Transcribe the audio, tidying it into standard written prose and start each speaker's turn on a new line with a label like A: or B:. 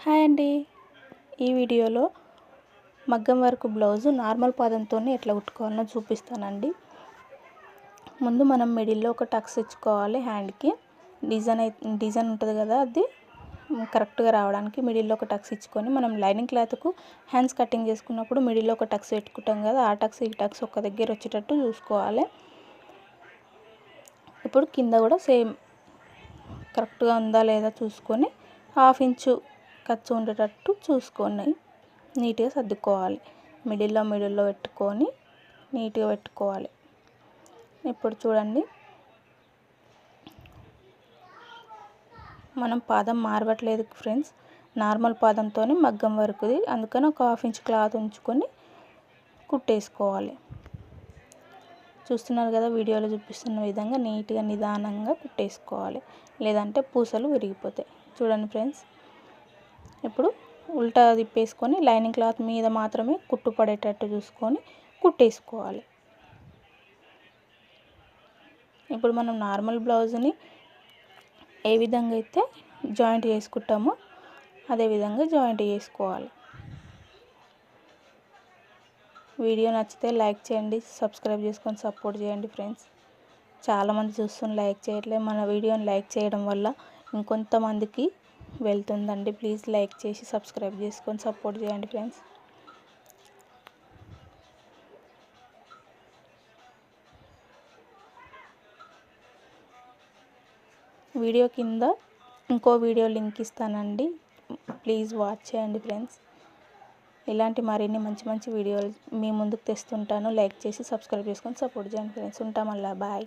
A: Hi అండి. ఈ వీడియోలో మగ్గం వర్క్ బ్లౌజ్ నార్మల్ పాదంతో ఎట్లా కుట్టుకోవాలో చూపిస్తానండి. ముందు మనం మిడిల్లో ఒక టక్స్ ఇచ్చుకోవాలి. హ్యాండ్కి డిజైన్ ఉంటుంది కదా, అది కరెక్ట్గా రావడానికి మిడిల్లో ఒక టక్స్ ఇచ్చుకొని మనం లైనింగ్ క్లాత్కు హ్యాండ్స్ కటింగ్ చేసుకున్నప్పుడు మిడిల్లో ఒక టక్స్ పెట్టుకుంటాం కదా, ఆ టక్స్ ఈ టక్స్ ఒక దగ్గర వచ్చేటట్టు చూసుకోవాలి. ఇప్పుడు కింద కూడా సేమ్ కరెక్ట్గా ఉందా లేదా చూసుకొని 1/2 ఇంచు ఖర్చు ఉండేటట్టు చూసుకొని నీట్గా సర్దుకోవాలి. మిడిల్లో పెట్టుకొని నీట్గా పెట్టుకోవాలి. ఇప్పుడు చూడండి, మనం పాదం మార్వట్లేదు ఫ్రెండ్స్, నార్మల్ పాదంతో మగ్గం వరకుది, అందుకని ఒక 1/2 ఇంచ్ క్లాత్ ఉంచుకొని కుట్టేసుకోవాలి. చూస్తున్నారు కదా, వీడియోలో చూపిస్తున్న విధంగా నీట్గా నిదానంగా కుట్టేసుకోవాలి, లేదంటే పూసలు విరిగిపోతాయి. చూడండి ఫ్రెండ్స్, ఇప్పుడు ఉల్టా తిప్పేసుకొని లైనింగ్ క్లాత్ మీద మాత్రమే కుట్టు పడేటట్టు చూసుకొని కుట్టేసుకోవాలి. ఇప్పుడు మనం నార్మల్ బ్లౌజ్ని ఏ విధంగా అయితే జాయింట్ చేసుకుంటామో అదే విధంగా జాయింట్ చేసుకోవాలి. వీడియో నచ్చితే లైక్ చేయండి, సబ్స్క్రైబ్ చేసుకొని సపోర్ట్ చేయండి ఫ్రెండ్స్. చాలామంది చూస్తున్న లైక్ చేయట్లేదు. మన వీడియోని లైక్ చేయడం వల్ల ఇంకొంతమందికి వెళ్తుందండి. ప్లీజ్ లైక్ చేసి సబ్స్క్రైబ్ చేసుకొని సపోర్ట్ చేయండి ఫ్రెండ్స్. వీడియో కింద ఇంకో వీడియో లింక్ ఇస్తానండి, ప్లీజ్ వాచ్ చేయండి ఫ్రెండ్స్. ఇలాంటి మరిన్ని మంచి వీడియోలు మీ ముందుకు తెస్తుంటాను. లైక్ చేసి సబ్స్క్రైబ్ చేసుకొని సపోర్ట్ చేయండి ఫ్రెండ్స్. ఉంటాం, మళ్ళీ బాయ్.